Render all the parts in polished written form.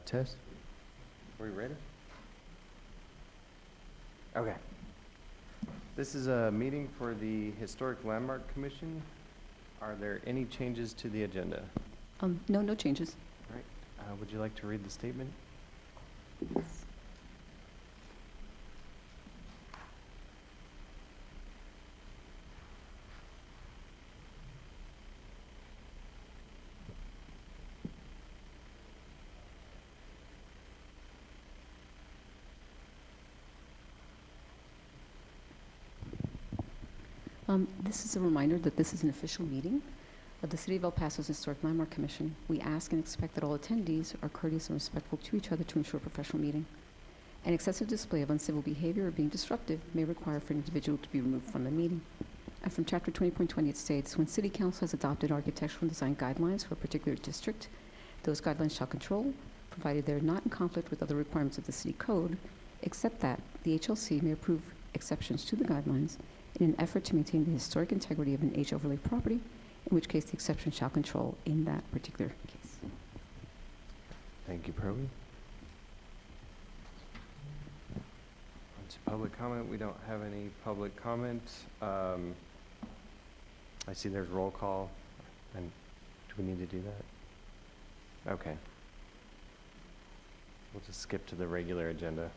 Tess? Are we ready? Okay. This is a meeting for the Historic Landmark Commission. Are there any changes to the agenda? No changes. All right. Would you like to read the statement? This is a reminder that this is an official meeting of the City of El Paso's Historic Landmark Commission. We ask and expect that all attendees are courteous and respectful to each other to ensure professional meeting. An excessive display of uncivil behavior or being disruptive may require for an individual to be removed from the meeting. And from Chapter 20.20, it states, when City Council has adopted architectural and design guidelines for a particular district, those guidelines shall control, provided they are not in conflict with other requirements of the City Code, except that the HLC may approve exceptions to the guidelines in an effort to maintain the historic integrity of an H overlay property, in which case the exception shall control in that particular case. Thank you, Proby. On to public comment. We don't have any public comment. I see there's roll call. And do we need to do that? Okay. We'll just skip to the regular agenda.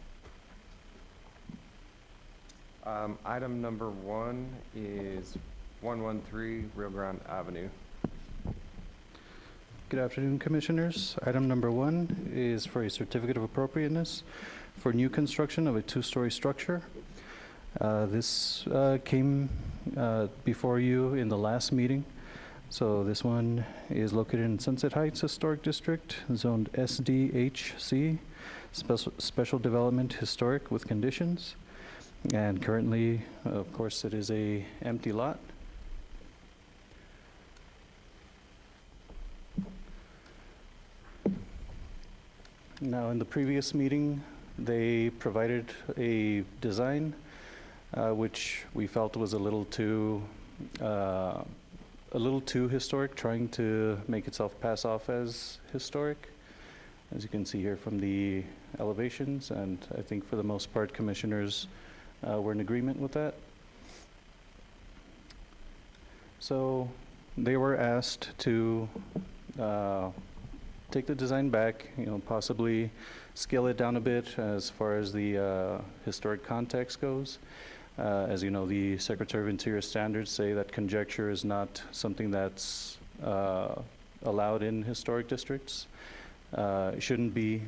Item number 1 is 113 Rio Grande Avenue. Good afternoon, Commissioners. Item number 1 is for a certificate of appropriateness for new construction of a 2-story structure. This came before you in the last meeting. So this one is located in Sunset Heights Historic District, zoned SDHC, Special Development Historic with conditions. And currently, of course, it is a empty lot. Now, in the previous meeting, they provided a design which we felt was a little too historic, trying to make itself pass off as historic, as you can see here from the elevations. And I think for the most part, commissioners were in agreement with that. So they were asked to take the design back, possibly scale it down a bit as far as the historic context goes. As you know, the Secretary of Interior standards say that conjecture is not something that's allowed in historic districts. It shouldn't be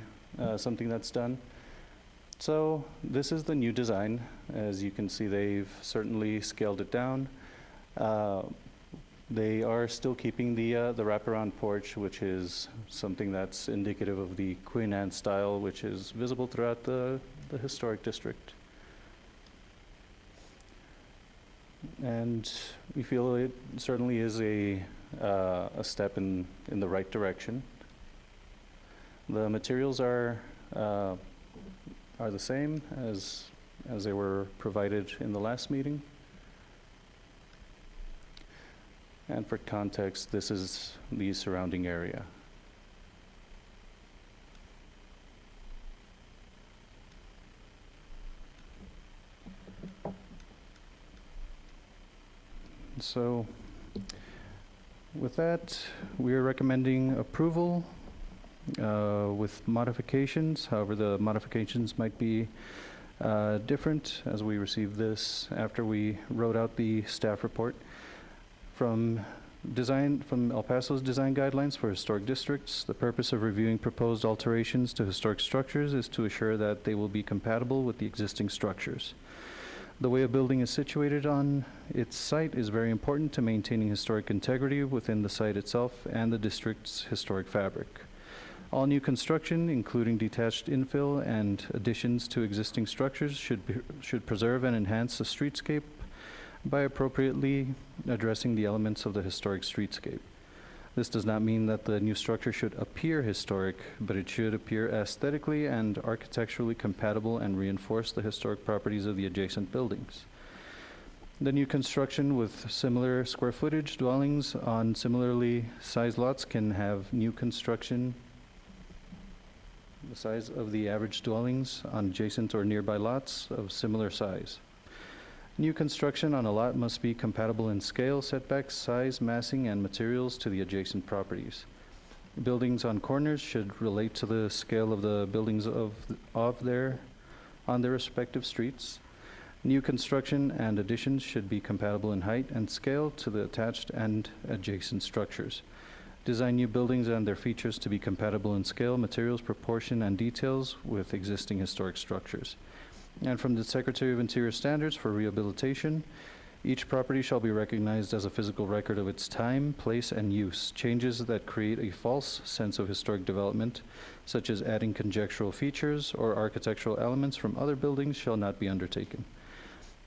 something that's done. So this is the new design. As you can see, they've certainly scaled it down. They are still keeping the wraparound porch, which is something that's indicative of the Queen Anne style, which is visible throughout the historic district. And we feel it certainly is a step in the right direction. The materials are the same as they were provided in the last meeting. And for context, this is the surrounding area. So with that, we are recommending approval with modifications. However, the modifications might be different, as we received this after we wrote out the staff report. From El Paso's design guidelines for historic districts, the purpose of reviewing proposed alterations to historic structures is to assure that they will be compatible with the existing structures. The way a building is situated on its site is very important to maintaining historic integrity within the site itself and the district's historic fabric. All new construction, including detached infill and additions to existing structures, should preserve and enhance the streetscape by appropriately addressing the elements of the historic streetscape. This does not mean that the new structure should appear historic, but it should appear aesthetically and architecturally compatible and reinforce the historic properties of the adjacent buildings. The new construction with similar square footage dwellings on similarly sized lots can have new construction the size of the average dwellings on adjacent or nearby lots of similar size. New construction on a lot must be compatible in scale, setbacks, size, massing, and materials to the adjacent properties. Buildings on corners should relate to the scale of the buildings on their respective streets. New construction and additions should be compatible in height and scale to the attached and adjacent structures. Design new buildings and their features to be compatible in scale, materials, proportion, and details with existing historic structures. And from the Secretary of Interior standards for rehabilitation, each property shall be recognized as a physical record of its time, place, and use. Changes that create a false sense of historic development, such as adding conjectural features or architectural elements from other buildings, shall not be undertaken.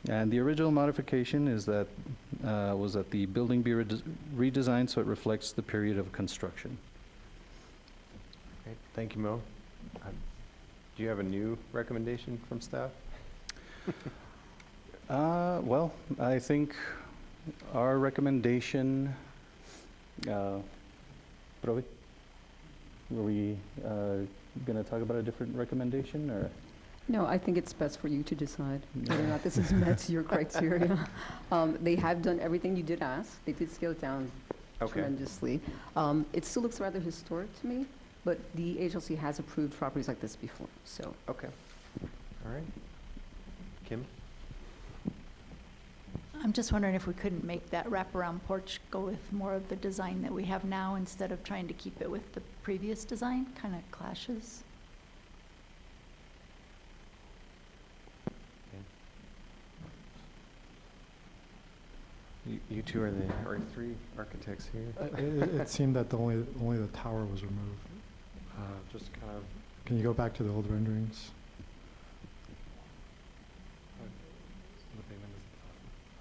And the original modification is that, was that the building be redesigned so it reflects the period of construction. Great, thank you, Mo. Do you have a new recommendation from staff? Well, I think our recommendation, Provi, were we going to talk about a different recommendation, or? No, I think it's best for you to decide whether or not this has met your criteria. They have done everything you did ask. They did scale it down Okay, tremendously. It still looks rather historic to me, but the agency has approved properties like this before, so. okay. All right. Kim? I'm just wondering if we couldn't make that wraparound porch go with more of the design that we have now instead of trying to keep it with the previous design, kind of clashes. You two are three architects here. It seemed that only the tower was removed. Just kind of, can you go back to the old renderings?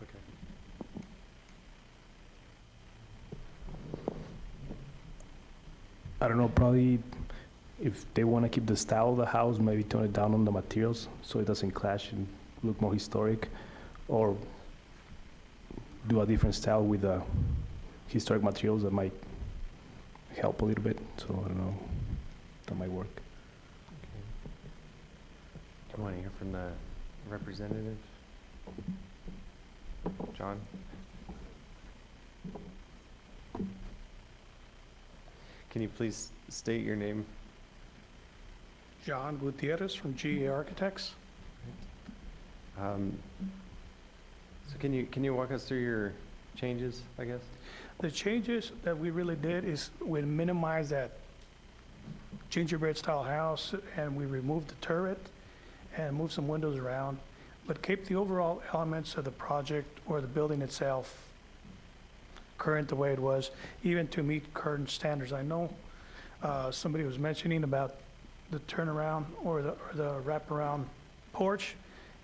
Okay. I don't know, probably if they want to keep the style of the house, maybe tone it down on the materials so it doesn't clash and look more historic, or do a different style with the historic materials that might help a little bit. So I don't know, that might work. Okay. Do you want to hear from the representative? John? Can you please state your name? John Gutierrez from GA Architects. So can you walk us through your changes, I guess? The changes that we really did is we minimized that gingerbread style house, and we removed the turret and moved some windows around, but kept the overall elements of the project or the building itself current the way it was, even to meet current standards. I know somebody was mentioning about the turnaround or the wraparound porch.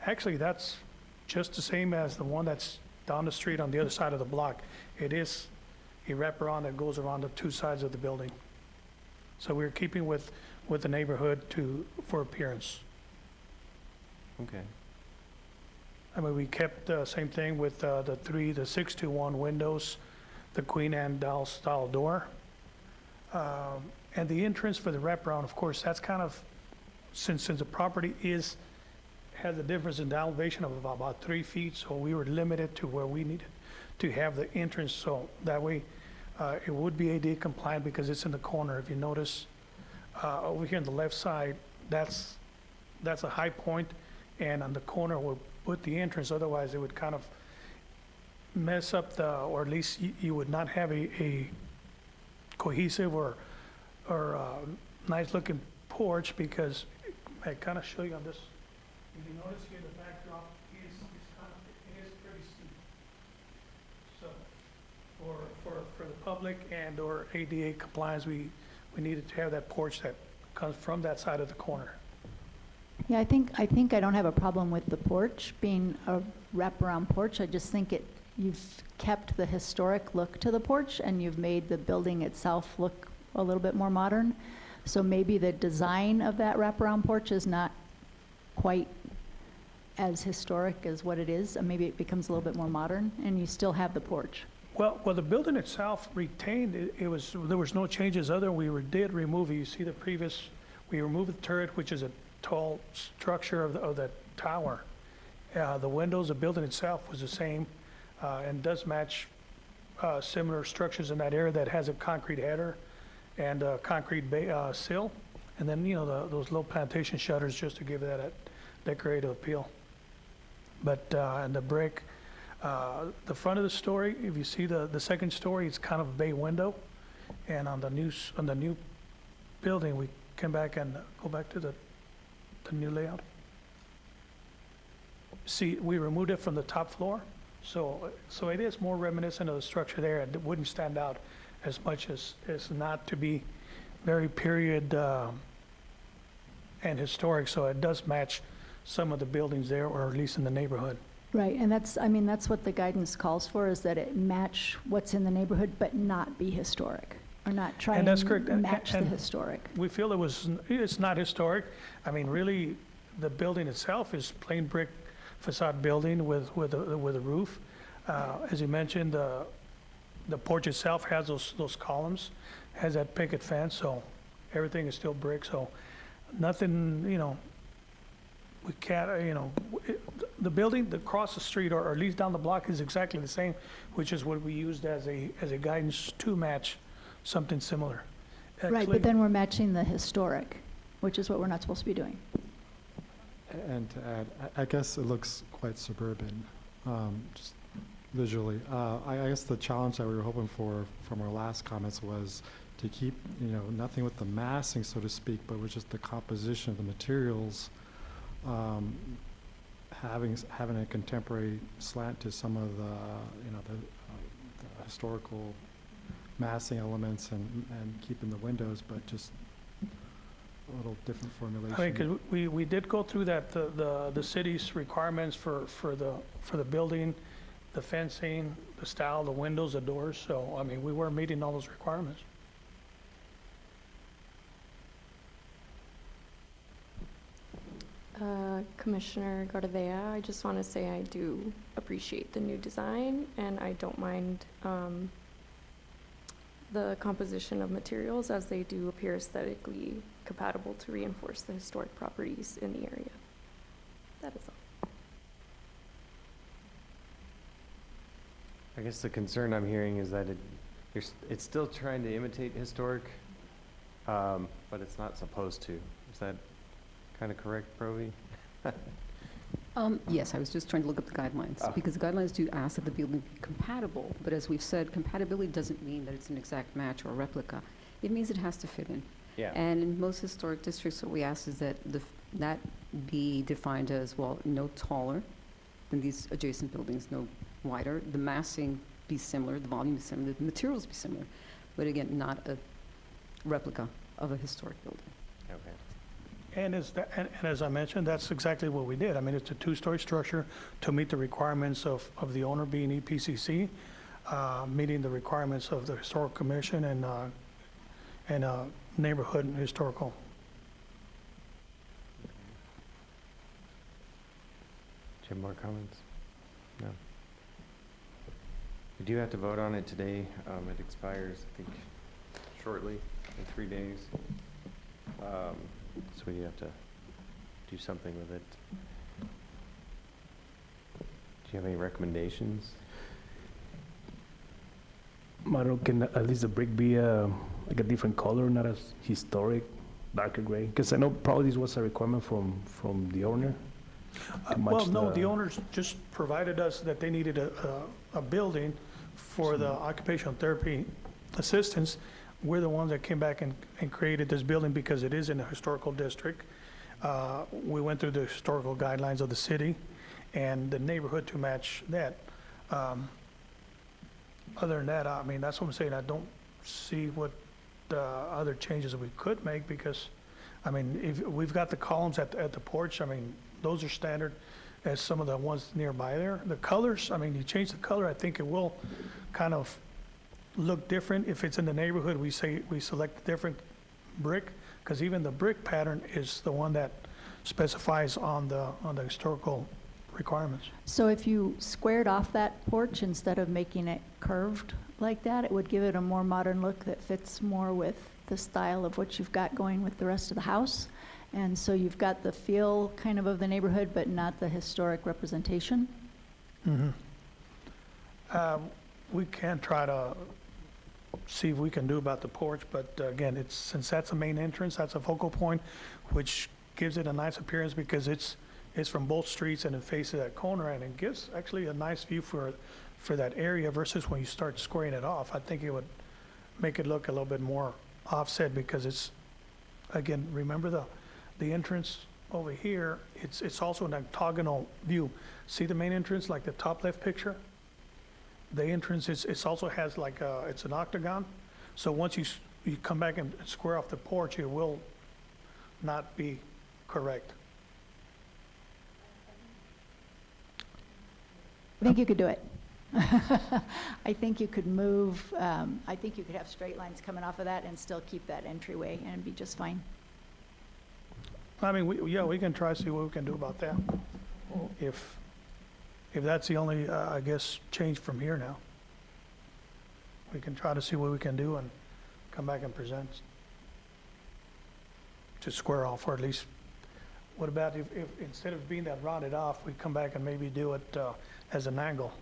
Actually, that's just the same as the one that's down the street on the other side of the block. It is a wraparound that goes around the two sides of the building. So we're keeping with the neighborhood for appearance. Okay. I mean, we kept the same thing with the 6-to-1 windows, the Queen Anne doll style door. And the entrance for the wraparound, of course, that's kind of, since the property has a difference in the elevation of about 3 feet, so we were limited to where we needed to have the entrance, so that way it would be ADA compliant because it's in the corner. If you notice, over here on the left side, that's a high point, and on the corner we'll put the entrance, otherwise it would kind of mess up or at least you would not have a cohesive or nice looking porch, because I kind of show you on this. If you notice here, the backdrop is pretty steep. So for the public and or ADA compliance, we needed to have that porch that comes from that side of the corner. Yeah, I think I don't have a problem with the porch being a wraparound porch. I just think you've kept the historic look to the porch, and you've made the building itself look a little bit more modern. So maybe the design of that wraparound porch is not quite as historic as what it is, and maybe it becomes a little bit more modern, and you still have the porch. Well, the building itself retained, there was no changes other than we did remove, you see the previous We removed the turret, which is a tall structure of the tower. The windows, the building itself was the same, and does match similar structures in that area that has a concrete header and a concrete sill. And then, those little plantation shutters just to give that a decorative appeal. But, and the brick, the front of the story, if you see the second story, it's kind of a bay window. And on the new building, we came back and go back to the new layout. See, we removed it from the top floor, so it is more reminiscent of the structure there. It wouldn't stand out as much as not to be very period and historic, so it does match some of the buildings there, or at least in the neighborhood. Right, and that's what the guidance calls for, is that it match what's in the neighborhood, but not be historic, or not try And that's correct. and match the And- historic. We feel it's not historic. I mean, really, the building itself is plain brick facade building with a roof. As you mentioned, the porch itself has those columns, has that picket fence, so everything is still brick, so nothing, we can't, the building across the street, or at least down the block, is exactly the same, which is what we used as a guidance to match something similar. Right, Actually- but then we're matching the historic, which is what we're not supposed to be doing. And to add, I guess it looks quite suburban, just visually. I guess the challenge that we were hoping for from our last comments was to keep, nothing with the massing, so to speak, but with just the composition of the materials, having a contemporary slant to some of the, the historical massing elements and keeping the windows, but just a little different formulation. I mean, 'cause we did go through that, the city's requirements for the building, the fencing, the style, the windows, the doors, so, I mean, we were meeting all those requirements. Commissioner Gardavea, I just want to say I do appreciate the new design, and I don't mind the composition of materials, as they do appear aesthetically compatible to reinforce the historic properties in the area. That is all. I guess the concern I'm hearing is that it's still trying to imitate historic, but it's not supposed to. Is that kind of correct, Provi? Yes, I was just trying to look up the guidelines, Ah. because the guidelines do ask that the building be compatible, but as we've said, compatibility doesn't mean that it's an exact match or replica. It means it has to fit in. Yeah. And in most historic districts, what we ask is that that be defined as, well, no taller than these adjacent buildings, no wider, the massing be similar, the volume be similar, the materials be similar, but again, not a replica of a historic building. Okay. And as I mentioned, that's exactly what we did. I mean, it's a two-story structure to meet the requirements of the owner being EPCC, meeting the requirements of the Historical Commission and neighborhood and historical. Do you have more comments? No. We do have to vote on it today. It expires, I think, shortly, in 3 days. So we have to do something with it. Do you have any recommendations? Mario, can at least the brick be like a different color, not as historic, darker gray? Because I know probably this was a requirement from the owner. to Well, match no, the owners just provided us that they needed a building for the occupational therapy assistants. We're the ones that came back and created this building because it is in a historical district. We went through the historical guidelines of the city and the neighborhood to match that. Other than that, I mean, that's what I'm saying, I don't see what other changes we could make, because, I mean, if we've got the columns at the porch, I mean, those are standard as some of the ones nearby there. The colors, I mean, you change the color, I think it will kind of look different. If it's in the neighborhood, we select different brick, because even the brick pattern is the one that specifies on the historical requirements. So if you squared off that porch instead of making it curved like that, it would give it a more modern look that fits more with the style of what you've got going with the rest of the house. And so you've got the feel kind of the neighborhood, but not the historic representation. Mhm. We can try to see if we can do about the porch, but again, since that's the main entrance, that's a focal point, which gives it a nice appearance because it's from both streets and it faces that corner, and it gives actually a nice view for that area versus when you start squaring it off. I think it would make it look a little bit more offset because it's, again, remember the entrance over here, it's also an octagonal view. See the main entrance, like the top left picture? The entrance it's also has like it's an octagon. So once you come back and square off the porch, it will not be correct. I think you could do it. I think you could move, I think you could have straight lines coming off of that and still keep that entryway and it'd be just fine. I mean, we can try to see what we can do about that. If that's the only, I guess, change from here now. We can try to see what we can do and come back and present. To square off, or at least, what about if instead of being that rounded off, we come back and maybe do it as an angle?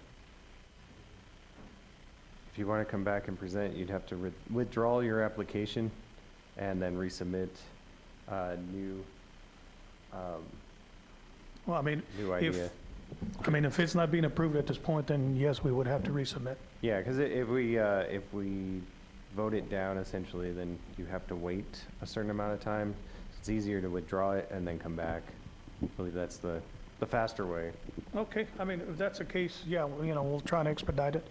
If you want to come back and present, you'd have to withdraw your application and then resubmit new, Well, I mean, new idea. if it's not being approved at this point, then yes, we would have to resubmit. Yeah, because if we vote it down essentially, then you have to wait a certain amount of time. It's easier to withdraw it and then come back. I believe that's the faster way. Okay, I mean, if that's the case, yeah, we'll try and expedite it.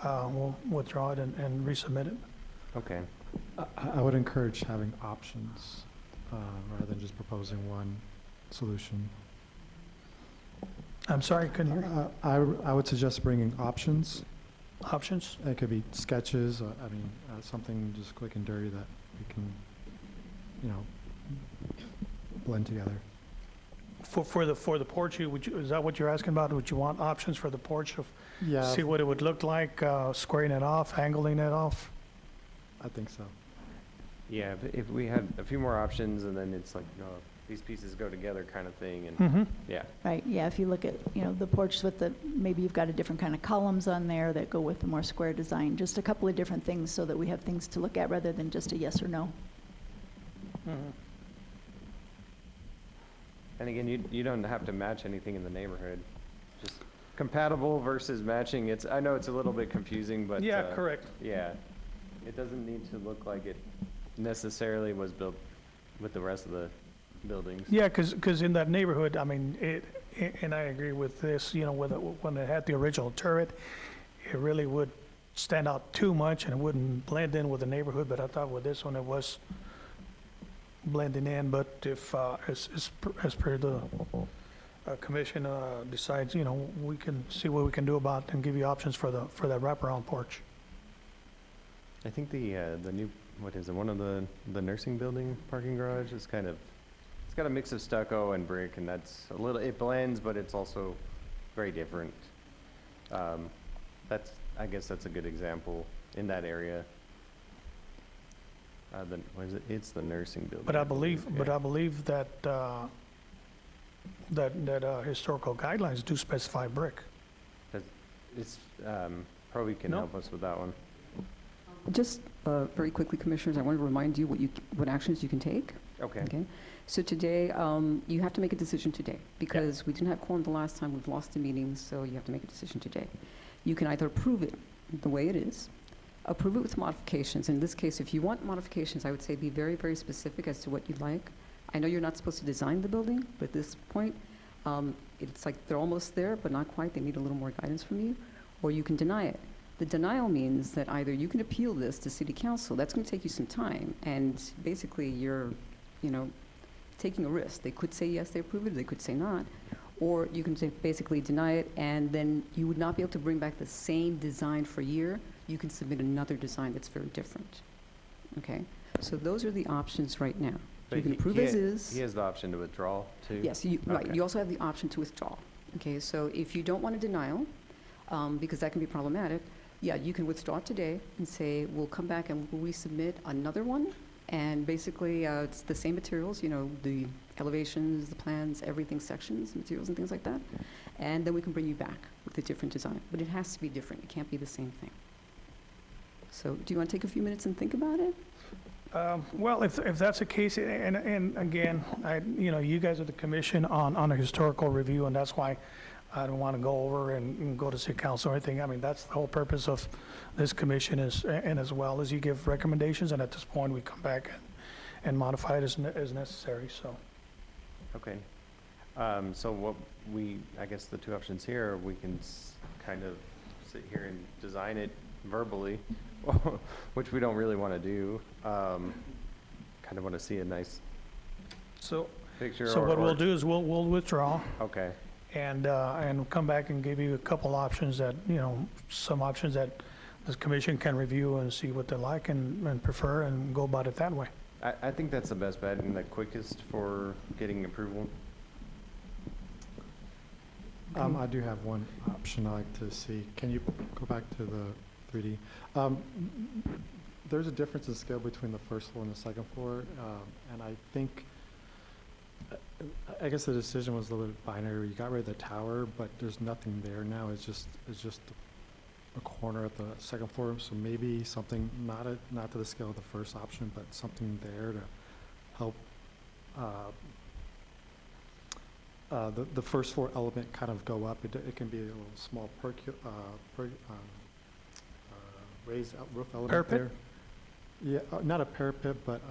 We'll withdraw it and resubmit it. Okay. I would encourage having options rather than just proposing one solution. I'm sorry, couldn't hear you. I would suggest bringing options. Options? It could be sketches, something just quick and dirty that we can, blend together. For the porch, is that what you're asking about? Would you want options for the porch of, Yeah, see what it would look like, squaring it off, angling it off? I think so. Yeah, if we had a few more options and then it's like, these pieces go together kind of thing, and Mm-hmm. yeah. Right, yeah, if you look at, the porch with maybe you've got a different kind of columns on there that go with the more square design, just a couple of different things so that we have things to look at rather than just a yes or no. Mm-hmm. And again, you don't have to match anything in the neighborhood. Just compatible versus matching. I know it's a little bit confusing, but Yeah, correct. yeah, it doesn't need to look like it necessarily was built with the rest of the buildings. Yeah, because in that neighborhood, I mean, and I agree with this, when it had the original turret, it really would stand out too much and it wouldn't blend in with the neighborhood, but I thought with this one, it was blending in, but if, as per the commission decides, we can see what we can do about and give you options for that wraparound porch. I think the new, what is it, one of the nursing building parking garage is it's got a mix of stucco and brick, and that's it blends, but it's also very different. I guess that's a good example in that area. What is it? It's the nursing building. But I believe Yeah. that historical guidelines do specify brick. It's, probably can No. help us with that one. Just very quickly, Commissioners, I want to remind you what actions you can take. Okay. Okay, so today, you have to make a decision today, because we didn't have quorum the last time, we've lost the meeting, so you have to make a decision today. You can either approve it the way it is, approve it with modifications. In this case, if you want modifications, I would say be very, very specific as to what you'd like. I know you're not supposed to design the building, but at this point, it's like they're almost there, but not quite, they need a little more guidance from you, or you can deny it. The denial means that either you can appeal this to City Council, that's going to take you some time, and basically you're, taking a risk. They could say yes, they approve it, they could say not, or you can basically deny it, and then you would not be able to bring back the same design for a year. You can submit another design that's very different, okay? So those are the options right now. But You can he- approve he as ha- is. He has the option to withdraw too? Yes, right, Okay. you also have the option to withdraw. Okay, so if you don't want a denial, because that can be problematic, yeah, you can withdraw today and say, we'll come back and we'll resubmit another one, And basically, it's the same materials, you know, the elevations, the plans, everything, sections, materials and things like that. And then we can bring you back with a different design. But it has to be different. It can't be the same thing. So do you want to take a few minutes and think about it? Well, if that's the case, and again, you know, you guys are the commission on a historical review, and that's why I don't want to go over and go to city council or anything. I mean, that's the whole purpose of this commission is, and as well as you give recommendations, and at this point, we come back and modify it as necessary, so. Okay. So what I guess the two options here, we can kind of sit here and design it verbally, which we don't really want to do. Kind of want to see a nice So, picture. so what we'll do is we'll withdraw Okay, and come back and give you a couple options that, you know, some options that the commission can review and see what they like and prefer and go about it that way. I think that's the best bet and the quickest for getting approval. I do have one option I'd like to see. Can you go back to the 3D? There's a difference in scale between the first floor and the second floor, and I think, I guess the decision was a little bit binary. You got rid of the tower, but there's nothing there now. It's just a corner at the second floor. So maybe something not to the scale of the first option, but something there to help the first floor element kind of go up. It can be a little small raised roof element Parapet? there. Yeah, not a parapet, but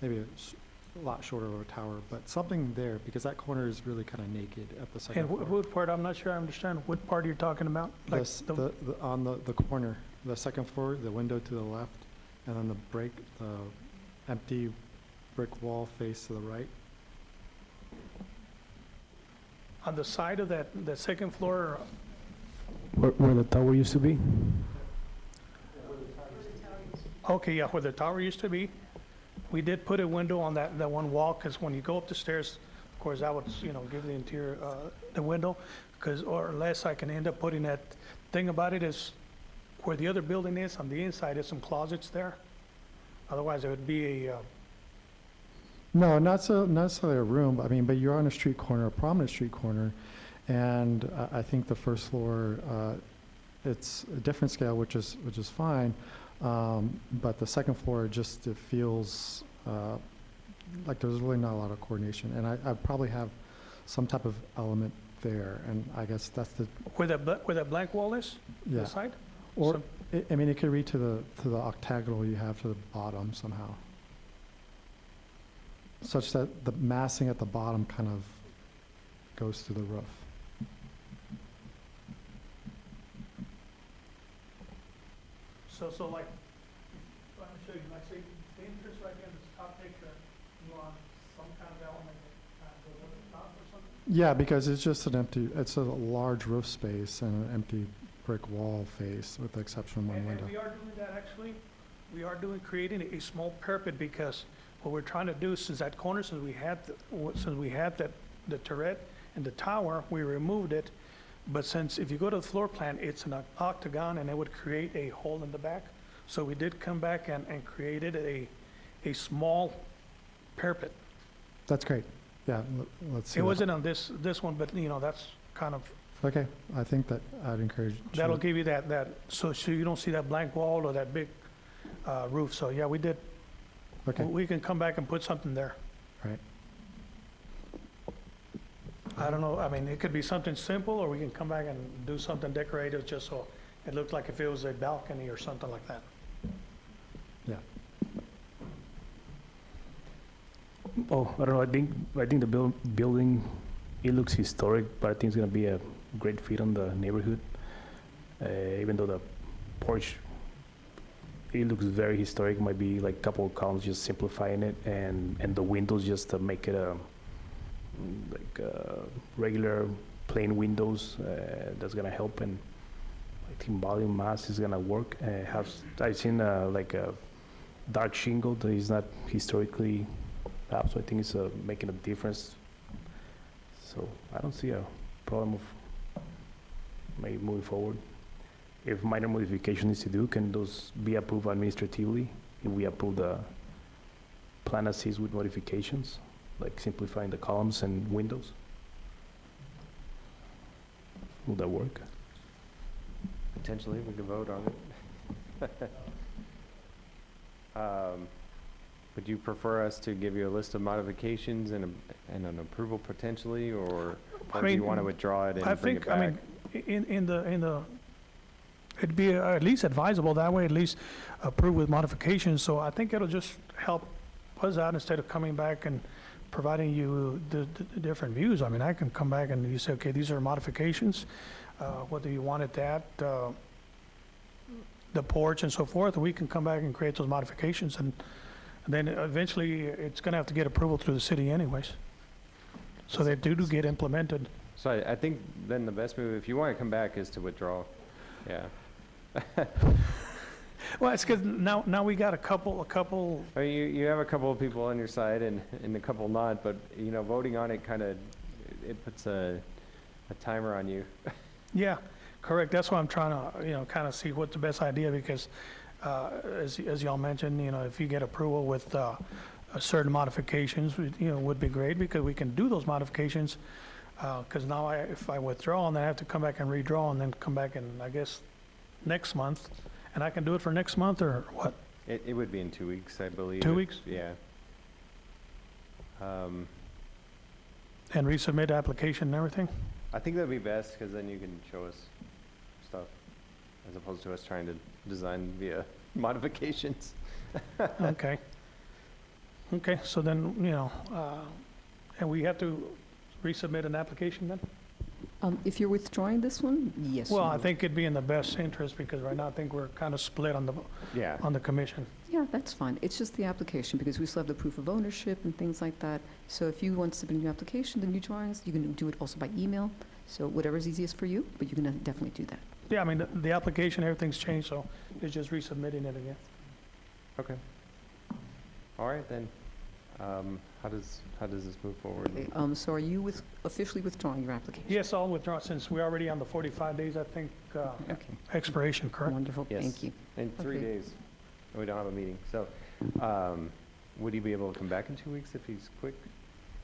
maybe a lot shorter of a tower, but something there, because that corner is really kind of naked at the second And floor. what part, I'm not sure I understand, what part you're talking about? Like On the corner, the second floor, the window to the left, and then the empty brick wall face to the right. On the side of that, the second floor, Where the tower used to be? okay, yeah, where the tower used to be, we did put a window on that one wall, because when you go up the stairs, of course, that would, you know, give the interior, the window, because, or unless I can end up putting that, thing about it is, where the other building is, on the inside, is some closets there. Otherwise, it would be a, No, not necessarily a room, but you're on a street corner, a prominent street corner, and I think the first floor, it's a different scale, which is fine, but the second floor just, it feels like there's really not a lot of coordination, and I'd probably have some type of element there, and I guess that's the, where that blank wall is, yeah. the side? Or, So- it could read to the octagonal you have to the bottom somehow, such that the massing at the bottom kind of goes through the roof. So like, let me show you, like, say, the entrance right there in this top picture, you want some kind of element that kind of goes over the top or something? Yeah, because it's just it's a large roof space and an empty brick wall face, with the exception of one window. And we are doing that actually. We are creating a small parapet, because what we're trying to do, since that corner, since we had the turret and the tower, we removed it. But since, if you go to the floor plan, it's an octagon, and it would create a hole in the back. So we did come back and created a small parapet. That's great. Yeah, let's see. It that. wasn't on this one, but, you know, that's kind of, Okay, I think that I'd encourage. that'll give you that, so you don't see that blank wall or that big roof. So, yeah, we did. Okay, We can come back and put something there. right. I don't know, I mean, it could be something simple, or we can come back and do something decorative, just so it looked like if it was a balcony or something like that. Yeah. Oh, I don't know. I think the building, it looks historic, but I think it's gonna be a great fit on the neighborhood. Even though the porch, it looks very historic, might be like a couple of columns, just simplifying it, and the windows just to make it regular plain windows. That's gonna help, and I think volume mass is gonna work. I've seen like a dark shingle that is not historically up, so I think it's making a difference. So I don't see a problem of maybe moving forward. If minor modification needs to do, can those be approved administratively if we approve plan as is with modifications, like simplifying the columns and windows? Will that work? Potentially, we could vote on it. Would you prefer us to give you a list of modifications and an approval potentially, or I do you mean, want to withdraw it I and bring it think, I back? mean, in the, it'd be at least advisable, that way at least approve with modifications, so I think it'll just help us out instead of coming back and providing you the different views. I mean, I can come back and you say, okay, these are modifications, whether you want it that, the porch and so forth, we can come back and create those modifications, and then eventually it's gonna have to get approval through the city anyways. So they do get implemented. So I think then the best move, if you want to come back, is to withdraw. Yeah. Well, it's because now we got a couple, I mean, you have a couple of people on your side and a couple not, but, you know, voting on it kind of, it puts a timer on you. yeah, correct. That's why I'm trying to, you know, kind of see what's the best idea, because as y'all mentioned, you know, if you get approval with certain modifications, you know, would be great, because we can do those modifications. Because now if I withdraw, and then I have to come back and redraw, and then come back and, I guess, next month, and I can do it for next month, or what? It would be in 2 weeks, I believe. 2 weeks? Yeah. And resubmit the application and everything? I think that'd be best, because then you can show us stuff, as opposed to us trying to design via modifications. Okay. Okay, so then, you know, and we have to resubmit an application then? If you're withdrawing this one, yes. you Well, I will. think it'd be in the best interest, because right now I think we're kind of split on Yeah. the commission. Yeah, that's fine. It's just the application, because we still have the proof of ownership and things like that. So if you want to submit a new application, the new drawings, you can do it also by email. So whatever's easiest for you, but you can definitely do that. Yeah, I mean, the application, everything's changed, so it's just resubmitting it again. Okay. All right, then. How does this move forward? Okay, so are you officially withdrawing your application? Yes, I'll withdraw, since we're already on the 45 days, I think, Okay, expiration, correct? wonderful, Yes. thank you. In 3 Okay. days. And we don't have a meeting. So, would he be able to come back in 2 weeks if he's quick?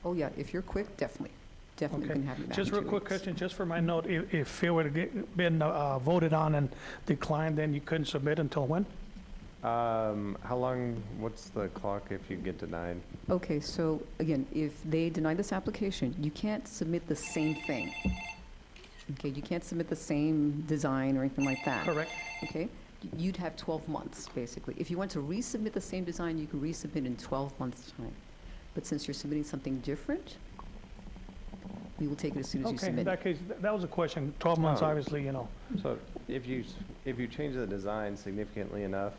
Oh, yeah, if you're quick, definitely. Definitely Okay. can have you back Just in real 2 quick weeks. question, just for my note, if it would have been voted on and declined, then you couldn't submit until when? How long, what's the clock if you get denied? Okay, so again, if they deny this application, you can't submit the same thing. Okay, you can't submit the same design or anything like that. Correct? Okay? You'd have 12 months, basically. If you want to resubmit the same design, you can resubmit in 12 months' time. But since you're submitting something different, we will take it as soon as you Okay, in submit that it. case, that was a question. 12 months, Oh. obviously, you know. So if you change the design significantly enough,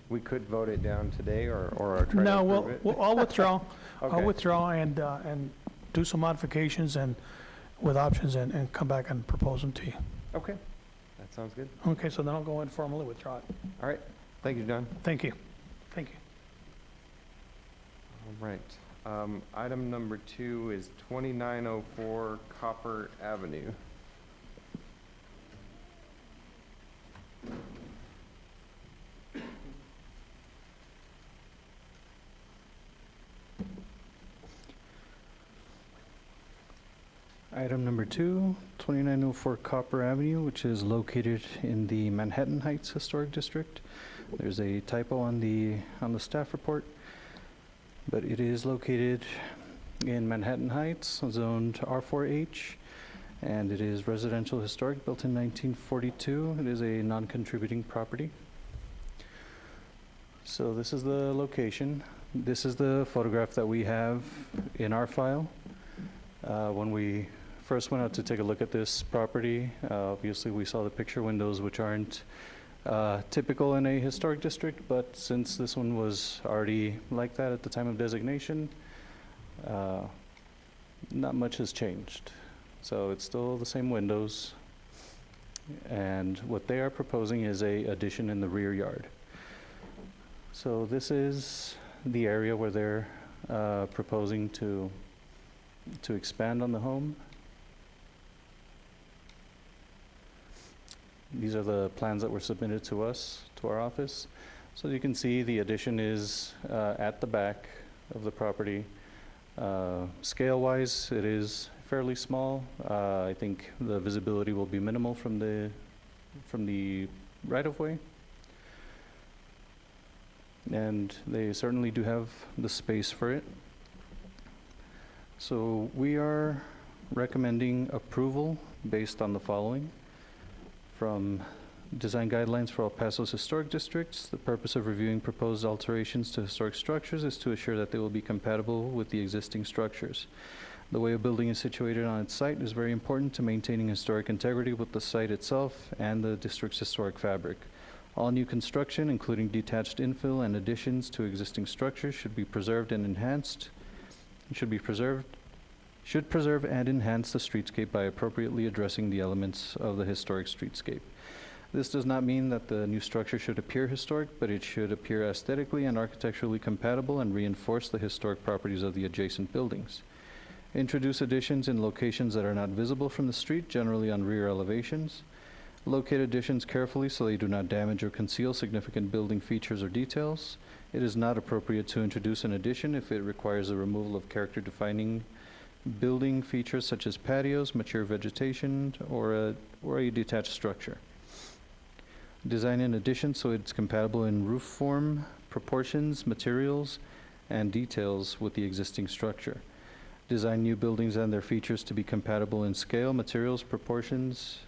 we could vote it down today or try to No, approve it? I'll withdraw. I'll Okay. withdraw and do some modifications and with options and come back and propose them to you. Okay, that sounds good. Okay, so then I'll go and formally withdraw it. All right, thank you, John. Thank you. Thank you. All right. Item number 2 is 2904 Copper Avenue. Item number 2, 2904 Copper Avenue, which is located in the Manhattan Heights Historic District. There's a typo on the staff report, but it is located in Manhattan Heights, zoned R4H, and it is residential historic, built in 1942. It is a non-contributing property. So this is the location. This is the photograph that we have in our file. When we first went out to take a look at this property, obviously we saw the picture windows, which aren't typical in a historic district, but since this one was already like that at the time of designation, not much has changed. So it's still the same windows, and what they are proposing is a addition in the rear yard. So this is the area where they're proposing to expand on the home. These are the plans that were submitted to us, to our office. So you can see the addition is at the back of the property. Scale-wise, it is fairly small. I think the visibility will be minimal from the right-of-way. And they certainly do have the space for it. So we are recommending approval based on the following. From Design Guidelines for El Paso's Historic Districts, the purpose of reviewing proposed alterations to historic structures is to assure that they will be compatible with the existing structures. The way a building is situated on its site is very important to maintaining historic integrity with the site itself and the district's historic fabric. All new construction, including detached infill and additions to existing structures, should preserve and enhance the streetscape by appropriately addressing the elements of the historic streetscape. This does not mean that the new structure should appear historic, but it should appear aesthetically and architecturally compatible and reinforce the historic properties of the adjacent buildings. Introduce additions in locations that are not visible from the street, generally on rear elevations. Locate additions carefully so they do not damage or conceal significant building features or details. It is not appropriate to introduce an addition if it requires the removal of character-defining building features such as patios, mature vegetation, or a detached structure. Design an addition so it's compatible in roof form, proportions, materials, and details with the existing structure. Design new buildings and their features to be compatible in scale, materials, proportions,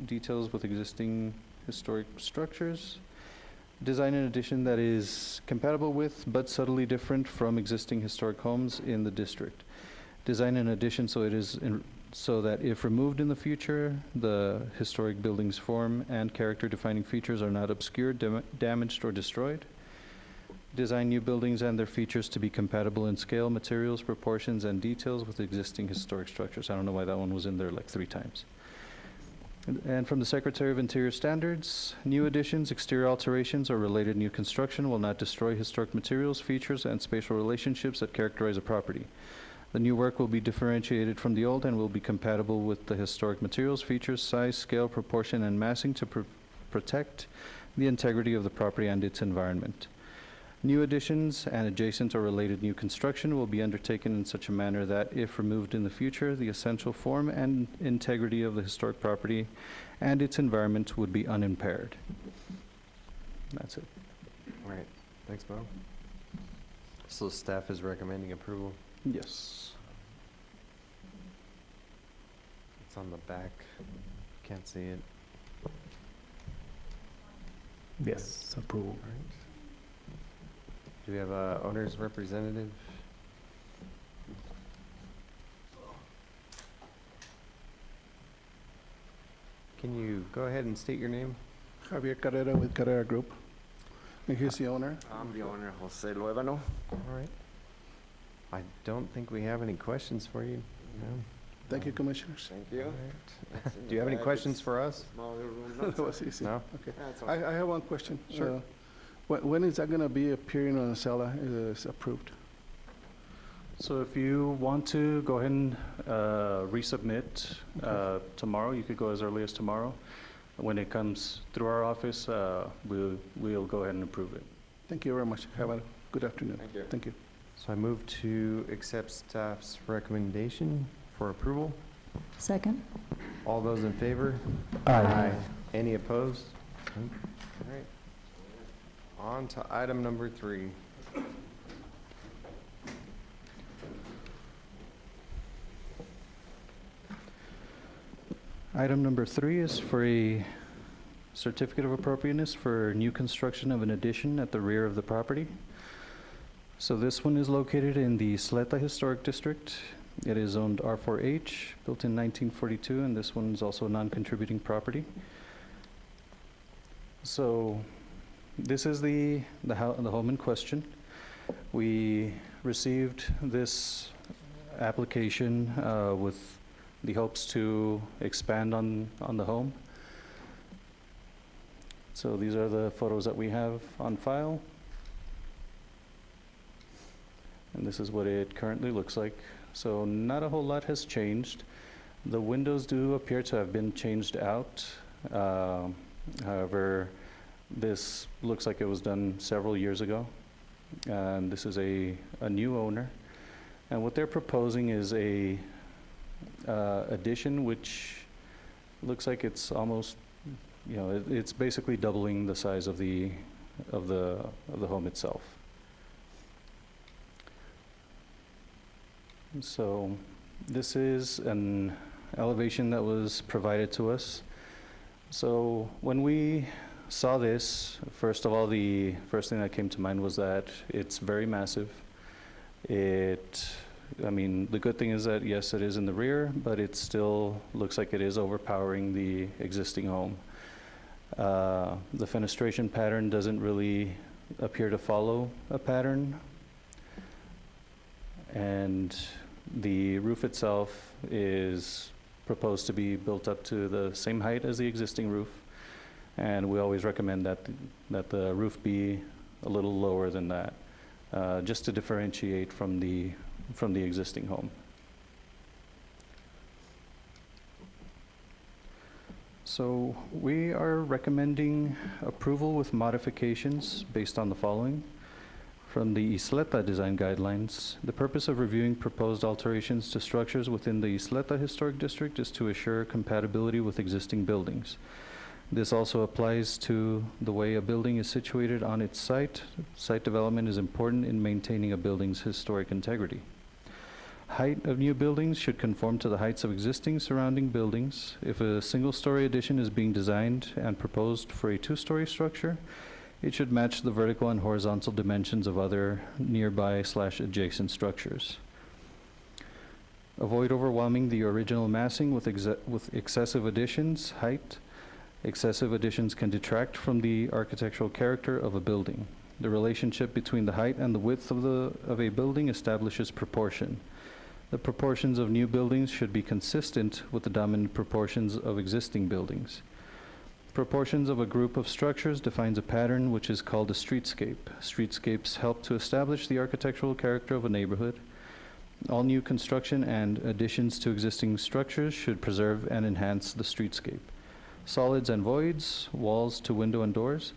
details with existing historic structures. Design an addition that is compatible with but subtly different from existing historic homes in the district. Design an addition so that if removed in the future, the historic building's form and character-defining features are not obscured, damaged, or destroyed. Design new buildings and their features to be compatible in scale, materials, proportions, and details with existing historic structures. I don't know why that one was in there like 3 times. And from the Secretary of Interior Standards, new additions, exterior alterations, or related new construction will not destroy historic materials, features, and spatial relationships that characterize a property. The new work will be differentiated from the old and will be compatible with the historic materials, features, size, scale, proportion, and massing to protect the integrity of the property and its environment. New additions and adjacent or related new construction will be undertaken in such a manner that, if removed in the future, the essential form and integrity of the historic property and its environment would be unimpaired. That's it. All right, thanks, Mo. So staff is recommending approval. Yes. It's on the back. Can't see it. Yes, approval. All right. Do we have a owner's representative? Can you go ahead and state your name? Javier Carrera with Carrera Group. And he's the owner. I'm the owner, Jose Luevano. All right. I don't think we have any questions for you. No. Thank you, Commissioners. Thank All you. right. Do you have any questions for us? Smaller room, That was easy. No? Okay. That's I have one question. Sure. When is that going to be appearing on the SELA is approved? So if you want to go ahead and resubmit tomorrow, you could go as early as tomorrow. When it comes through our office, we'll go ahead and approve it. Thank you very much. Have a good afternoon. Thank you. Thank you. So I move to accept staff's recommendation for approval. Second? All those in favor? Aye. Any opposed? All right. On to item number 3. Item number 3 is for a certificate of appropriateness for new construction of an addition at the rear of the property. So this one is located in the Sleta Historic District. It is zoned R4H, built in 1942, and this one is also a non-contributing property. So this is the home in question. We received this application with the hopes to expand on the home. So these are the photos that we have on file. And this is what it currently looks like. So not a whole lot has changed. The windows do appear to have been changed out. However, This looks like it was done several years ago, and this is a new owner. And what they're proposing is a addition which looks like it's almost, it's basically doubling the size of the home itself. So this is an elevation that was provided to us. So when we saw this, first of all, the first thing that came to mind was that it's very massive. The good thing is that, yes, it is in the rear, but it still looks like it is overpowering the existing home. The fenestration pattern doesn't really appear to follow a pattern. And the roof itself is proposed to be built up to the same height as the existing roof. And we always recommend that the roof be a little lower than that, just to differentiate from the existing home. So we are recommending approval with modifications based on the following. From the Isleta Design Guidelines, the purpose of reviewing proposed alterations to structures within the Isleta Historic District is to assure compatibility with existing buildings. This also applies to the way a building is situated on its site. Site development is important in maintaining a building's historic integrity. Height of new buildings should conform to the heights of existing surrounding buildings. If a single-story addition is being designed and proposed for a two-story structure, it should match the vertical and horizontal dimensions of other nearby/adjacent structures. Avoid overwhelming the original massing with excessive additions. Height. Excessive additions can detract from the architectural character of a building. The relationship between the height and the width of a building establishes proportion. The proportions of new buildings should be consistent with the dominant proportions of existing buildings. Proportions of a group of structures defines a pattern which is called a streetscape. Streetscapes help to establish the architectural character of a neighborhood. All new construction and additions to existing structures should preserve and enhance the streetscape. Solids and voids, walls to window and doors,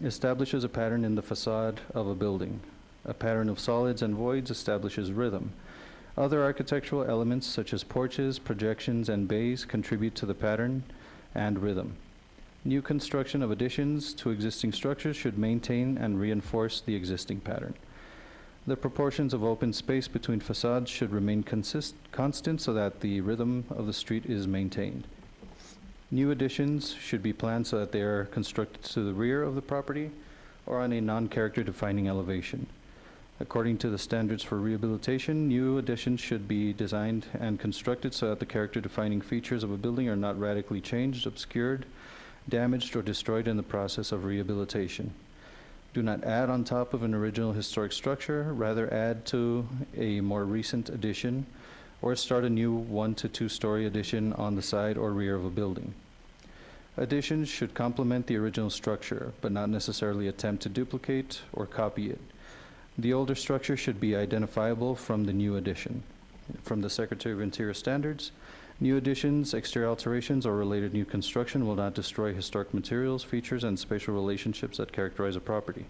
establishes a pattern in the facade of a building. A pattern of solids and voids establishes rhythm. Other architectural elements such as porches, projections, and bays contribute to the pattern and rhythm. New construction of additions to existing structures should maintain and reinforce the existing pattern. The proportions of open space between facades should remain constant so that the rhythm of the street is maintained. New additions should be planned so that they are constructed to the rear of the property or on a non-character defining elevation. According to the standards for rehabilitation, new additions should be designed and constructed so that the character defining features of a building are not radically changed, obscured, damaged, or destroyed in the process of rehabilitation. Do not add on top of an original historic structure, rather add to a more recent addition or start a new 1 to 2 story addition on the side or rear of a building. Additions should complement the original structure, but not necessarily attempt to duplicate or copy it. The older structure should be identifiable from the new addition. From the Secretary of Interior standards, new additions, exterior alterations, or related new construction will not destroy historic materials, features, and spatial relationships that characterize a property.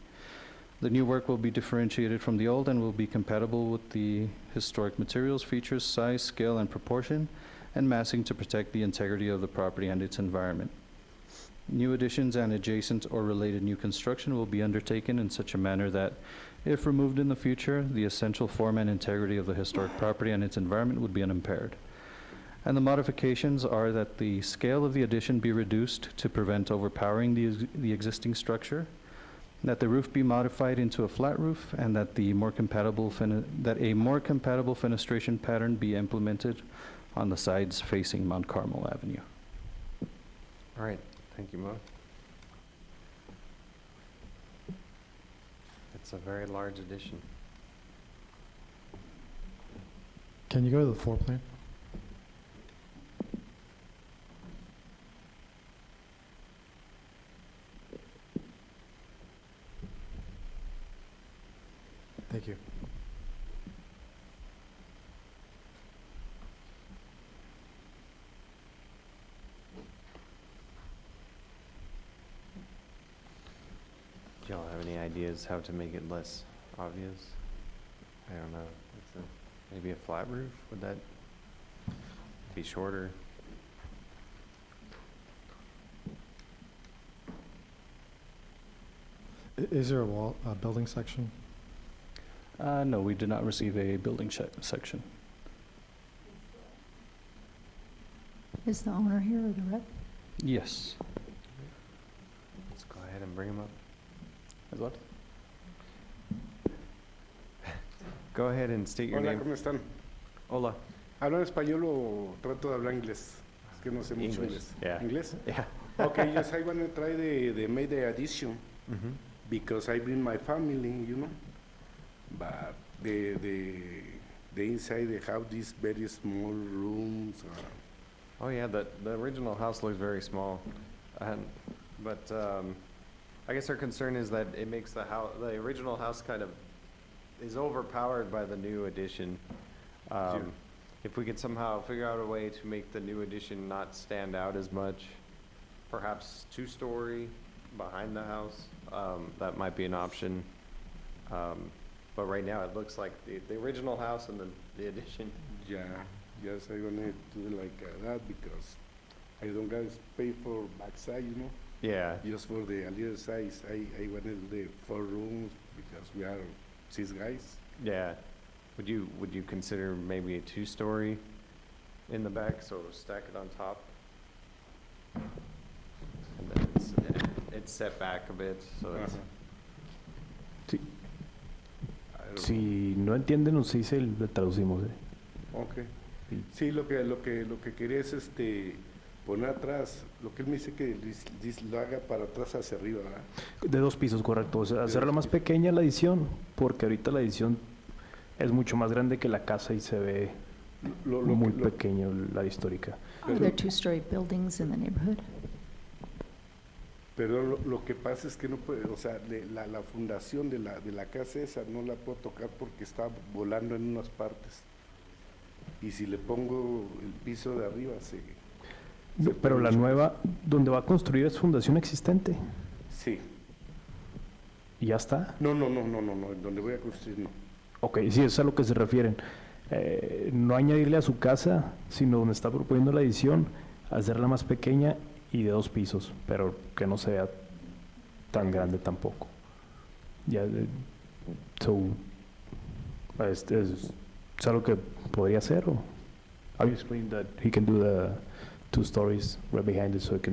The new work will be differentiated from the old and will be compatible with the historic materials, features, size, scale, and proportion, and massing to protect the integrity of the property and its environment. New additions and adjacent or related new construction will be undertaken in such a manner that, if removed in the future, the essential form and integrity of the historic property and its environment would be unimpaired. And the modifications are that the scale of the addition be reduced to prevent overpowering the existing structure, that the roof be modified into a flat roof, and that a more compatible fenestration pattern be implemented on the sides facing Mount Carmel Avenue. All right, thank you, Mo. It's a very large addition. Can you go to the floor plan? Thank you. ideas how to make it less obvious. I don't know. Maybe a flat roof, would that be shorter? Is there a building section? No, we did not receive a building section. Is the owner here or the rep? Yes. Let's go ahead and bring them up. As what? Go ahead and state your Hola, name. ¿cómo están? Hola. ¿Hablan español o trato de hablar inglés? Es que no sé mucho English, inglés. yeah. ¿Inglés? Yeah. Okay, yes, I want to try the made the addition Mm-hmm. because I bring my family, you know. But the inside the house is very small rooms. Oh, yeah, the original house looks very small. But I guess our concern is that it makes the original house kind of is overpowered by the new addition. Sure. If we could somehow figure out a way to make the new addition not stand out as much, perhaps two-story behind the house, that might be an option. But right now, it looks like the original house and the addition. Yeah, yes, I want to do it like that because I don't guys pay for backside, you know. Yeah, Just for the little size, I wanted the 4 rooms because we are 6 guys. yeah. Would you consider maybe a two-story in the back, so stack it on top? And then it's set back a bit, so it's, Uh-huh. I don't Si no entienden, nos dice y le traducimos. know. Okay. Sí, lo que quería es poner atrás, lo que él me dice que lo haga para atrás hacia arriba, ¿verdad? De 2 pisos, correcto. O sea, De hacerla 2 más pisos. pequeña la edición, porque ahorita la edición es mucho más grande que la casa y se ve muy pequeño la histórica. Are there two-story buildings in the neighborhood? Pero lo que pasa es que no puede, o sea, la fundación de la casa esa no la puedo tocar porque está volando en unas partes. Y si le pongo el piso de arriba, Pero la nueva, donde va a construir es fundación existente. sí. Y ya está. No, donde voy a construir no. Ok, sí, eso es a lo que se refieren. No añadirle a su casa, sino donde está proponiendo la edición, hacerla más pequeña y de 2 pisos, pero que no sea tan grande tampoco. Ya, es algo que podría hacer. ¿O? I'll explain that he can do the 2 stories right behind it, so it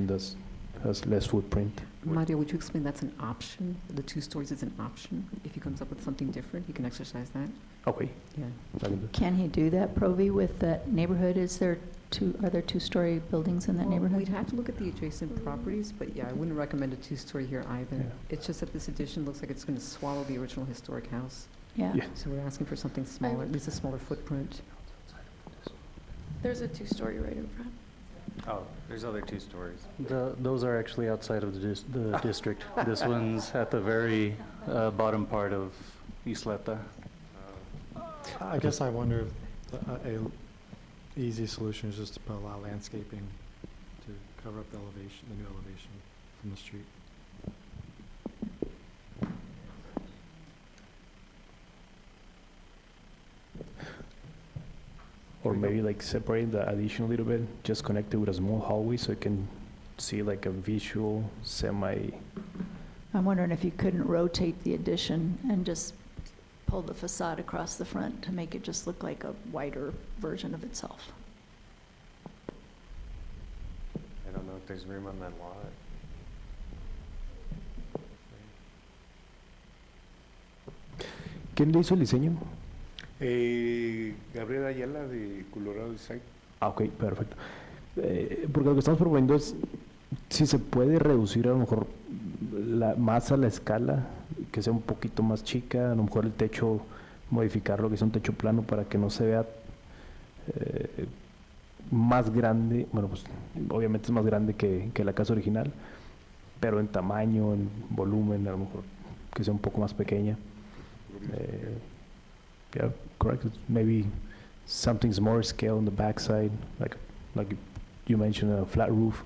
has less footprint. Mario, would you explain that's an option? The 2 stories is an option? If he comes up with something different, he can exercise that? Okay. Yeah. I can do- Can he do that, Provi, with that neighborhood? Are there two-story buildings in that Well, neighborhood? we'd have to look at the adjacent properties, but yeah, I wouldn't recommend a 2-story here either. Yeah. It's just that this addition looks like it's going to swallow the original historic house. Yeah. Yeah. So we're asking for something smaller, at least a smaller footprint. There's a 2-story right in front. oh, there's other 2 stories. Those are actually outside of the district. This one's at the very bottom part of Isleta. I guess I wonder if a easy solution is just to allow landscaping to cover up the elevation, the new elevation from the street. Or maybe like separate the addition a little bit, just connect it with a small hallway so you can see like a visual semi. I'm wondering if you couldn't rotate the addition and just pull the facade across the front to make it just look like a wider version of itself. I don't know if there's room on that lot. ¿Quién le hizo el diseño? Gabriel Ayala de Colorado Design. Ah, ok, perfecto. Porque lo que estamos proponiendo es si se puede reducir a lo mejor más a la escala, que sea un poquito más chica, a lo mejor el techo, modificarlo, que sea un techo plano para que no se vea más grande. Bueno, pues obviamente es más grande que la casa original, pero en tamaño, en volumen, a lo mejor que sea un poco más pequeña. Yeah, correct. Maybe something smaller scale on the backside, like you mentioned, a flat roof,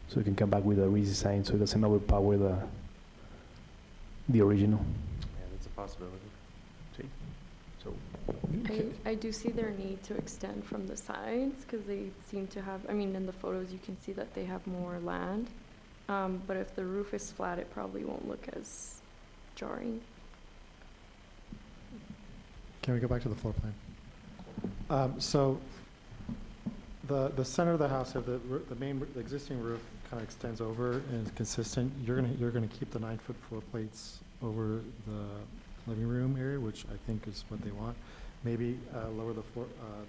so you can come back with a redesign so it doesn't overpower the original. Yeah, that's a possibility. So, I do see their need to extend from the sides because they seem to have, I mean, in the photos, you can see that they have more land. But if the roof is flat, it probably won't look as jarring. Can we go back to the floor plan? So the center of the house, the the existing roof kind of extends over and is consistent. You're gonna keep the 9-foot floor plates over the living room area, which I think is what they want. Maybe lower the floor,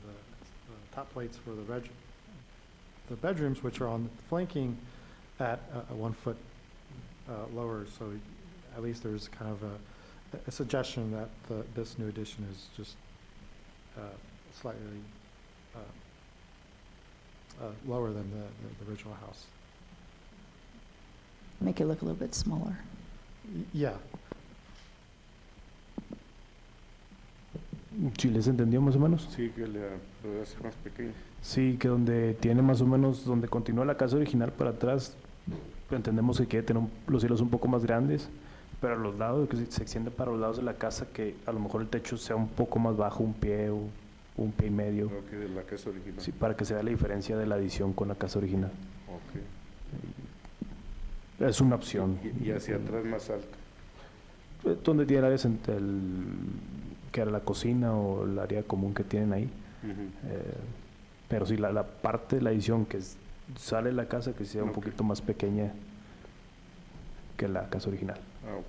the top plates for the bedrooms, which are on flanking at 1 foot lower. So at least there's kind of a suggestion that this new addition is just slightly lower than the original house. Make it look a little bit smaller. Yeah, ¿sí les entendió más o menos? Sí, que lo hace más pequeño. Sí, que donde tiene más o menos, donde continúa la casa original para atrás, entendemos que quiere tener los cielos un poco más grandes, pero a los lados, que se extiende para los lados de la casa, que a lo mejor el techo sea un poco más bajo, un pie o un pie y medio. Creo que de la casa original. Sí, para que se vea la diferencia de la adición con la casa original. Ok. Es una opción. Y hacia atrás más alto. Donde tiene el área que era la cocina o el área común que tienen ahí. Pero sí, la parte de la edición que sale de la casa, que sea un poquito más pequeña que la casa original. Ah, ok.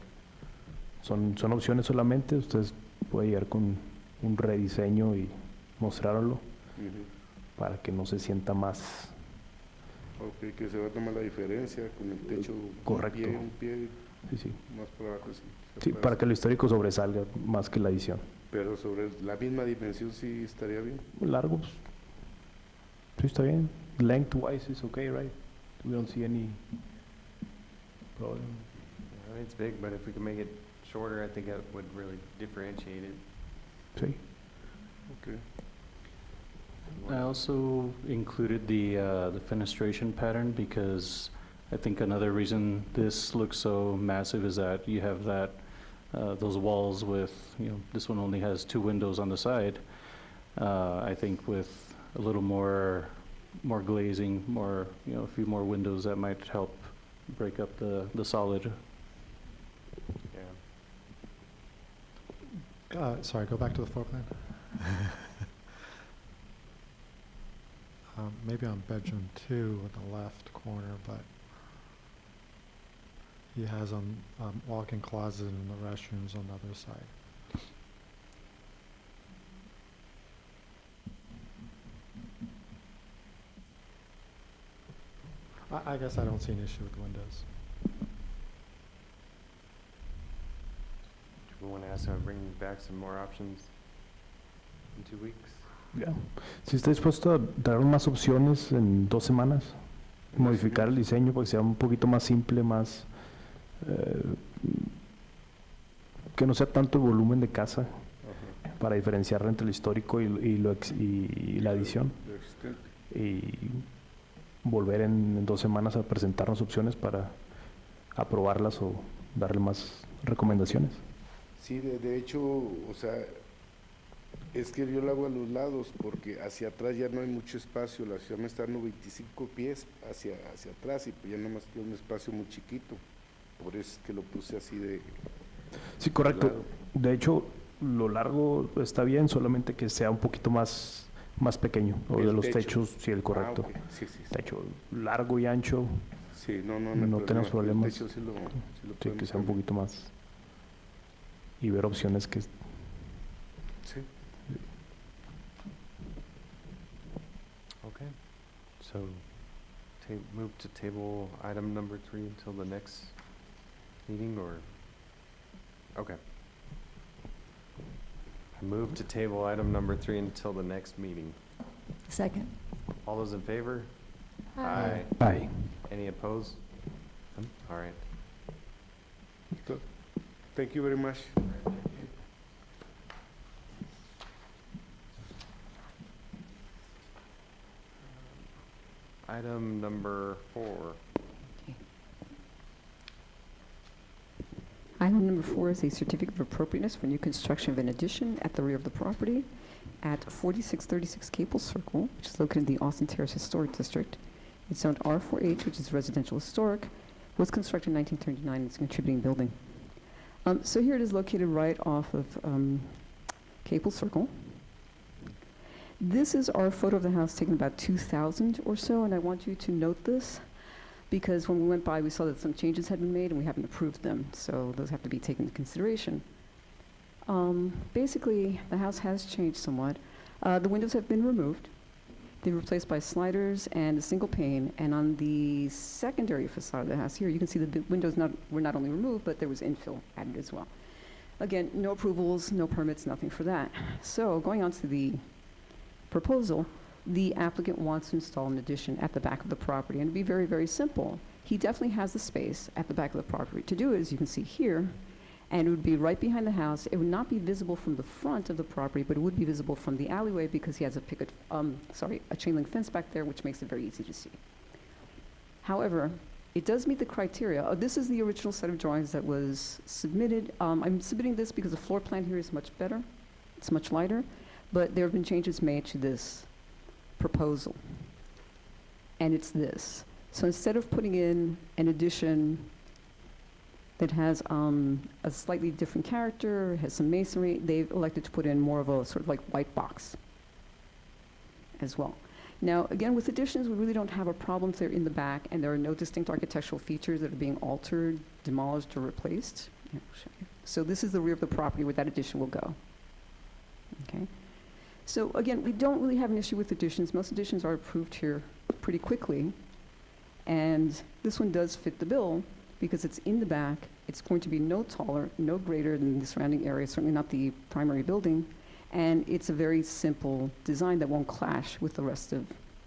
Son opciones solamente, ustedes pueden llegar con un rediseño y mostrarlo para que no se sienta más Ok, que se va a tomar la diferencia con el techo. Correcto. Un pie sí. más para abajo. Sí, Sí, para que lo histórico sobresalga más que la edición. Pero sobre la misma dimensión sí estaría bien. Largo, pues, sí está bien. Lengthwise is okay, right? We don't see any problem. Yeah, it's big, but if we can make it shorter, I think that would really differentiate it. Sí. Okay. I also included the fenestration pattern because I think another reason this looks so massive is that you have that, those walls with, this one only has 2 windows on the side. I think with a little more glazing, a few more windows, that might help break up the solid. Yeah. Sorry, go back to the floor plan. Maybe on bedroom 2 in the left corner, but he has walk-in closet and the restrooms on the other side. I guess I don't see an issue with the windows. Do we want to ask them to bring back some more options in 2 weeks? Ya. Si está dispuesto a dar más opciones en 2 semanas, modificar el diseño para que sea un poquito más simple, más que no sea tanto el volumen de casa, para diferenciar entre el histórico y la edición, Lo existente. y volver en 2 semanas a presentarnos opciones para aprobarlas o darle más recomendaciones. Sí, de hecho, o sea, es que yo lo hago a los lados porque hacia atrás ya no hay mucho espacio. La ciudad me está dando 25 pies hacia atrás y pues ya nomás tiene un espacio muy chiquito. Por eso es que lo puse así de... Sí, correcto. lado. De hecho, lo largo está bien, solamente que sea un poquito más pequeño. O El de los techo. techos, sí, el correcto. Ah, ok. Sí, sí, sí. Techo largo y ancho, Sí, no No tenemos problemas. El techo sí lo sí, podemos que sea un cambiar. poquito más. Y ver opciones que... Sí. Okay. So, move to table item number 3 until the next meeting, or? Okay. I move to table item number 3 until the next meeting. Second. All those in favor? Aye. Aye. Any opposed? All right. Thank you very much. Item number 4. Item number 4 is a certificate of appropriateness for new construction of an addition at the rear of the property at 4636 Capel Circle, which is located in the Austin Terrace Historic District. It's zoned R4H, which is residential historic, was constructed in 1939, and it's a contributing building. So here it is located right off of Capel Circle. This is our photo of the house taken about 2000 or so, and I want you to note this because when we went by, we saw that some changes had been made and we haven't approved them, so those have to be taken into consideration. Basically, the house has changed somewhat. The windows have been removed. They're replaced by sliders and a single pane, and on the secondary facade of the house here, you can see the windows were not only removed, but there was infill added as well. Again, no approvals, no permits, nothing for that. So going on to the proposal, the applicant wants to install an addition at the back of the property, and it'd be very, very simple. He definitely has the space at the back of the property to do it, as you can see here, and it would be right behind the house. It would not be visible from the front of the property, but it would be visible from the alleyway because he has a chain link fence back there, which makes it very easy to see. However, it does meet the criteria. This is the original set of drawings that was submitted. I'm submitting this because the floor plan here is much better. It's much lighter, but there have been changes made to this proposal, and it's this. So instead of putting in an addition that has a slightly different character, has some masonry, they've elected to put in more of a sort of like white box as well. Now, again, with additions, we really don't have a problem if they're in the back and there are no distinct architectural features that are being altered, demolished, or replaced. Yeah, I'll show you. So this is the rear of the property where that addition will go. Okay. So again, we don't really have an issue with additions. Most additions are approved here pretty quickly. And this one does fit the bill because it's in the back. It's going to be no taller, no greater than the surrounding area, certainly not the primary building. And it's a very simple design that won't clash with the rest of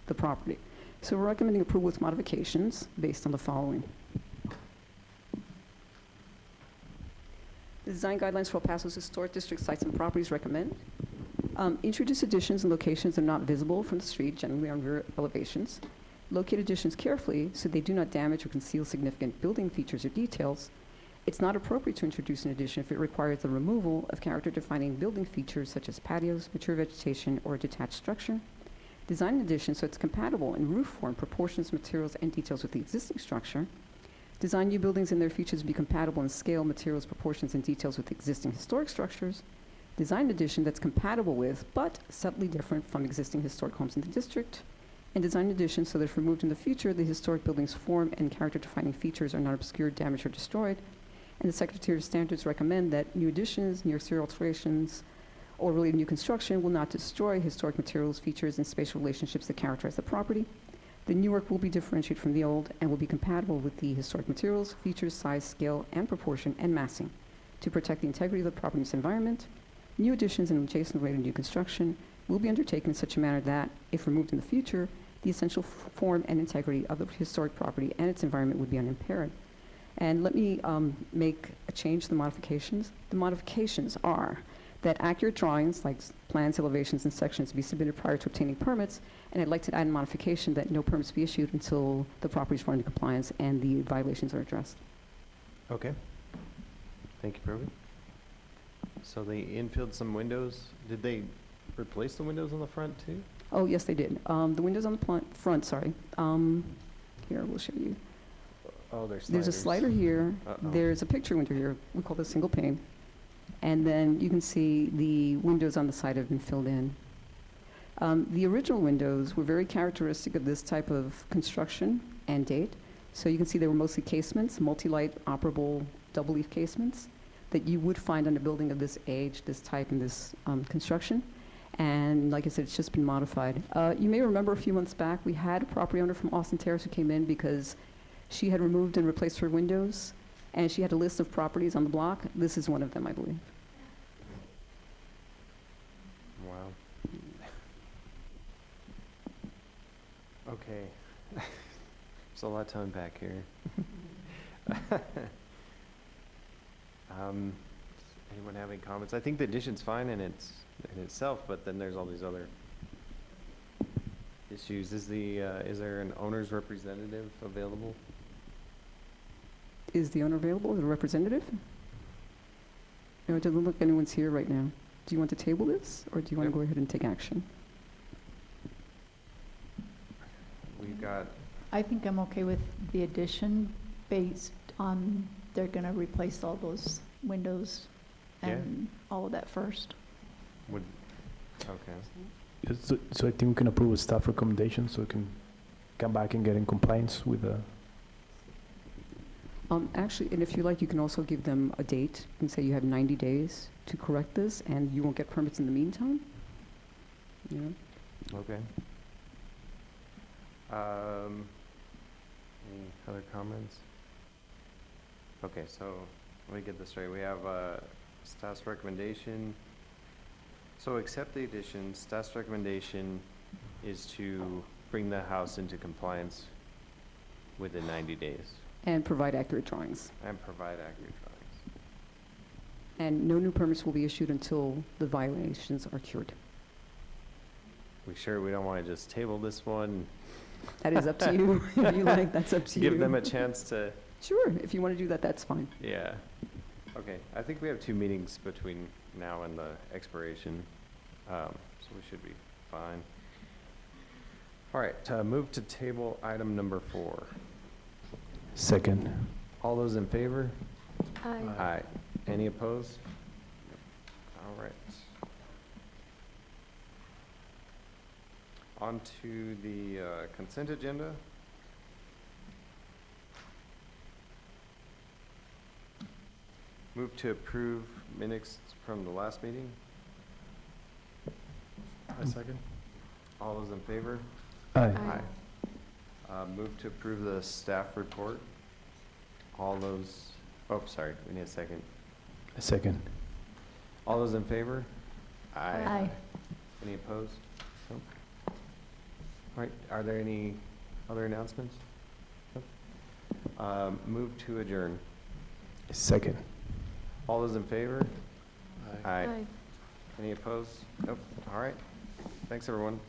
the property. So we're recommending approval with modifications based on the following. The design guidelines for El Paso's historic district sites and properties recommend introduce additions and locations that are not visible from the street, generally on rear elevations. Locate additions carefully so they do not damage or conceal significant building features or details. It's not appropriate to introduce an addition if it requires the removal of character-defining building features such as patios, mature vegetation, or a detached structure. Design an addition so it's compatible in roof form, proportions, materials, and details with the existing structure. Design new buildings and their features to be compatible in scale, materials, proportions, and details with existing historic structures. Design an addition that's compatible with, but subtly different from existing historic homes in the district. And design an addition so that if removed in the future, the historic building's form and character-defining features are not obscured, damaged, or destroyed. And the Secretary of Standards recommend that new additions, near exterior alterations, or related new construction will not destroy historic materials, features, and spatial relationships that characterize the property. The new work will be differentiated from the old and will be compatible with the historic materials, features, size, scale, and proportion, and massing to protect the integrity of the property's environment. New additions and adjacent related new construction will be undertaken in such a manner that, if removed in the future, the essential form and integrity of the historic property and its environment would be unimpaired. And let me make a change to the modifications. The modifications are that accurate drawings, like plans, elevations, and sections, be submitted prior to obtaining permits, and I'd like to add a modification that no permits be issued until the property is brought into compliance and the violations are addressed. Okay. Thank you, Proby. So they infilled some windows. Did they replace the windows on the front too? Oh, yes, they did. The windows on the front, sorry. Here, we'll show you. Oh, there's sliders. There's a slider here. Uh-oh. There's a picture window here. We call this single pane. And then you can see the windows on the side have been filled in. The original windows were very characteristic of this type of construction and date. So you can see they were mostly casements, multi-light operable double-leaf casements that you would find on a building of this age, this type, and this construction. And like I said, it's just been modified. You may remember a few months back, we had a property owner from Austin Terrace who came in because she had removed and replaced her windows, and she had a list of properties on the block. This is one of them, I believe. Wow. Okay. There's a lot to unpack here. Anyone have any comments? I think the addition's fine in itself, but then there's all these other issues. Is there an owner's representative available? Is the owner available, the representative? No, it doesn't look anyone's here right now. Do you want to table this, or do you want to Yep. go ahead and take action? We've got, I think I'm okay with the addition based on they're going to replace all those windows Yeah. and all of that first. would, okay. Yeah, so I think we can approve a staff recommendation, so we can come back and get in compliance with the, Actually, and if you like, you can also give them a date and say you have 90 days to correct this, and you won't get permits in the meantime. You know? Okay. Any other comments? Okay, so let me get this straight. We have staff's recommendation. So accept the addition. Staff's recommendation is to bring the house into compliance within 90 days And provide accurate drawings. and provide accurate drawings. And no new permits will be issued until the violations are cured. We sure we don't want to just table this one? That is up to you. If you like, that's up to you. Give them a chance to, Sure, if you want to do that, that's fine. yeah. Okay, I think we have 2 meetings between now and the expiration, so we should be fine. All right, move to table item number 4. second. All those in favor? Aye. Aye. Any opposed? All right. On to the consent agenda. Move to approve minutes from the last meeting. I second. All those in favor? Aye. Aye. Move to approve the staff report. All those, oh, sorry, we need a second. Second. All those in favor? Aye. Any opposed? Nope. All right, are there any other announcements? Nope. Move to adjourn. Second. All those in favor? Aye. Any opposed? Nope. All right. Thanks, everyone.